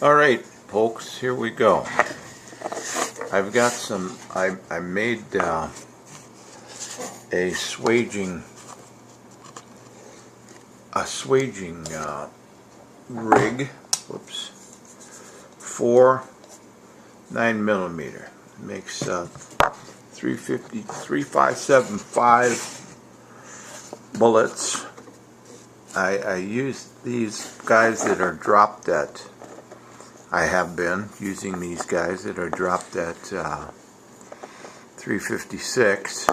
Alright folks, here we go. I've got some, I made a swaging rig, whoops, for 9mm. It makes 375 bullets. I use these guys that are dropped at, I have been using these guys that are dropped at 356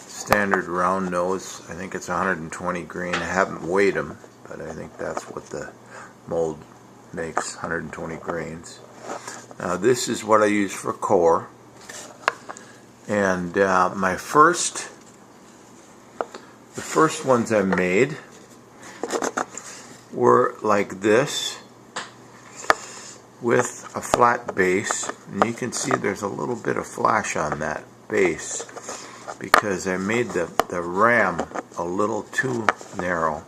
standard round nose. I think it's 120 grain. I haven't weighed them, but I think that's what the mold makes, 120 grains. Now this is what I use for core, and the first ones I made were like this, with a flat base, and you can see there's a little bit of flash on that base because I made the ram a little too narrow.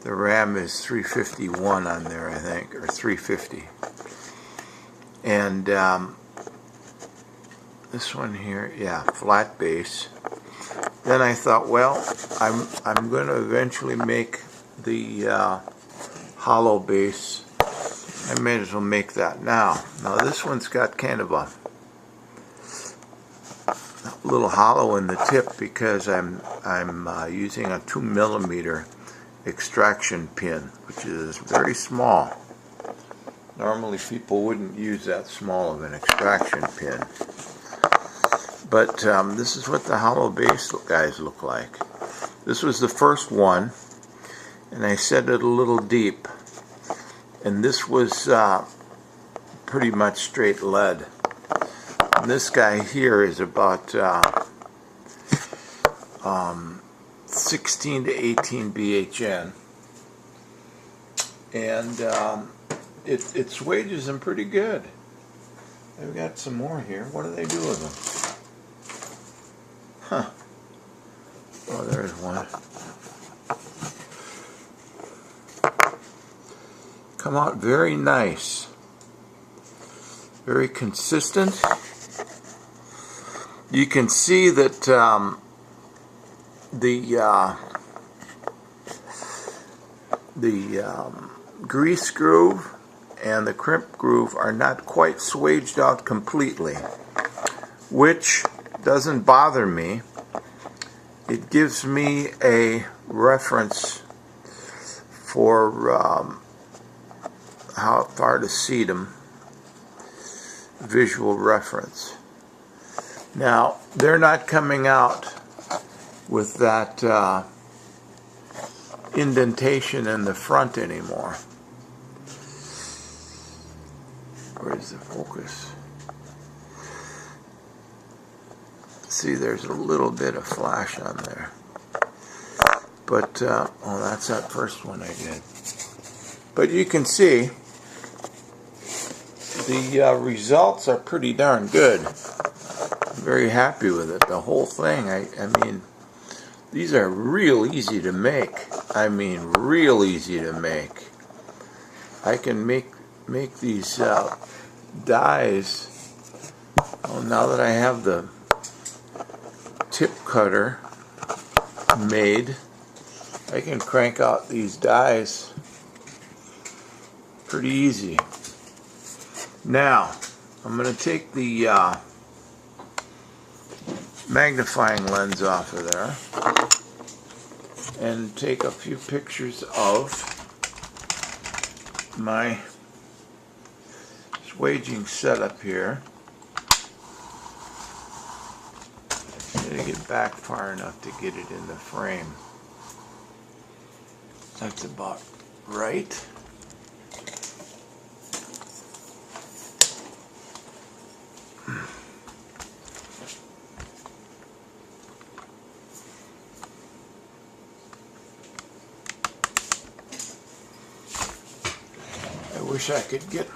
The ram is 351 on there, I think, or 350. And this one here, yeah, flat base. Then I thought, well, I'm going to eventually make the hollow base. I may as well make that now. Now this one's got kind of a little hollow in the tip because I'm using a 2mm extraction pin, which is very small. Normally people wouldn't use that small of an extraction pin. But this is what the hollow base guys look like. This was the first one, and I set it a little deep. And this was pretty much straight lead. And this guy here is about 16 to 18 BHN. And it swages them pretty good. I've got some more here. What do they do with them? Huh. Oh, there's one. Come out very nice, very consistent. You can see that the grease groove and the crimp groove are not quite swaged out completely, which doesn't bother me. It gives me a reference for how far to seed them, visual reference. Now they're not coming out with that indentation in the front anymore. Where's the focus? See, there's a little bit of flash on there, but oh, that's that first one I did. But you can see the results are pretty darn good. I'm very happy with it. The whole thing, I mean, these are real easy to make. I mean, real easy to make. I can make these dies. Oh, now that I have the tip cutter made, I can crank out these dies pretty easy. Now, I'm going to take the magnifying lens off of there and take a few pictures of my swaging setup here. I'm going to get back far enough to get it in the frame. That's about right. I wish I could get,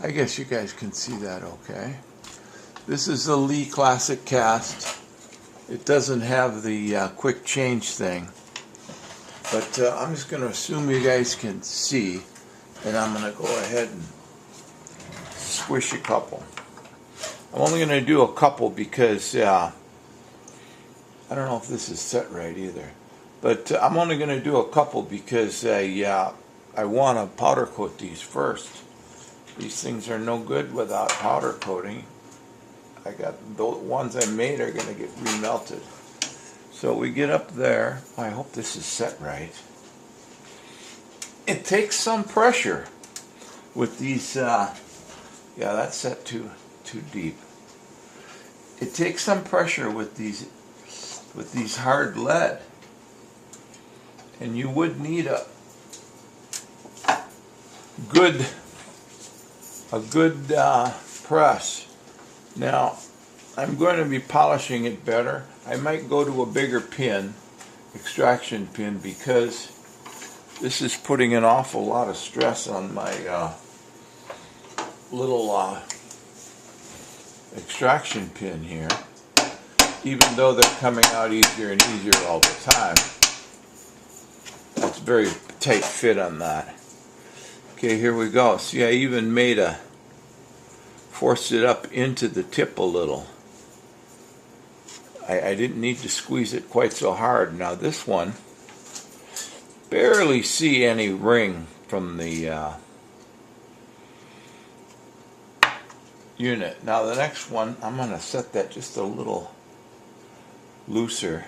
I guess you guys can see that okay. This is the Lee Classic Cast. It doesn't have the quick change thing. But I'm just going to assume you guys can see, and I'm going to go ahead and squish a couple. I'm only going to do a couple because I don't know if this is set right either. But I'm only going to do a couple because I want to powder coat these first. These things are no good without powder coating. I got the ones I made are going to get remelted. So we get up there. I hope this is set right. It takes some pressure with these. Yeah, that's set too deep. It takes some pressure with these hard lead, and you would need a good press. Now, I'm going to be polishing it better. I might go to a bigger pin, extraction pin, because this is putting an awful lot of stress on my little extraction pin here, even though they're coming out easier and easier all the time. That's a very tight fit on that. Okay, here we go. See, I even forced it up into the tip a little. I didn't need to squeeze it quite so hard. Now this one, barely see any ring from the unit. Now the next one, I'm going to set that just a little looser.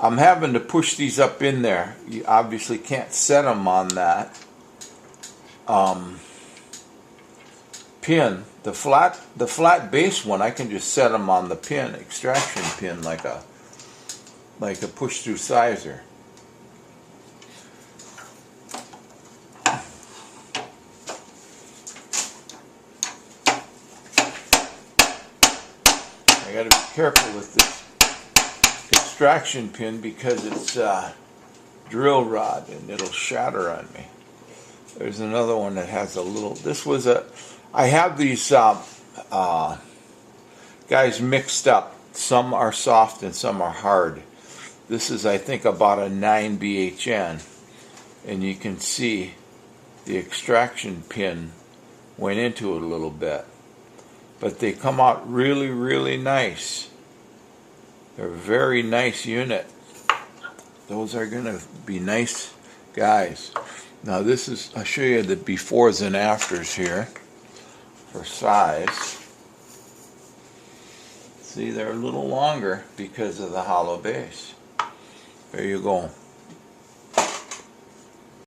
I'm having to push these up in there. You obviously can't set them on that pin. The flat base one, I can just set them on the pin, extraction pin, like a push through sizer. I got to be careful with this extraction pin because it's drill rod and it'll shatter on me. There's another one that has a little. I have these guys mixed up. Some are soft and some are hard. This is, I think, about a 9 BHN, and you can see the extraction pin went into it a little bit. But they come out really, really nice. They're a very nice unit. Those are going to be nice guys. Now this is, I'll show you the befores and afters here for size. See, they're a little longer because of the hollow base. There you go.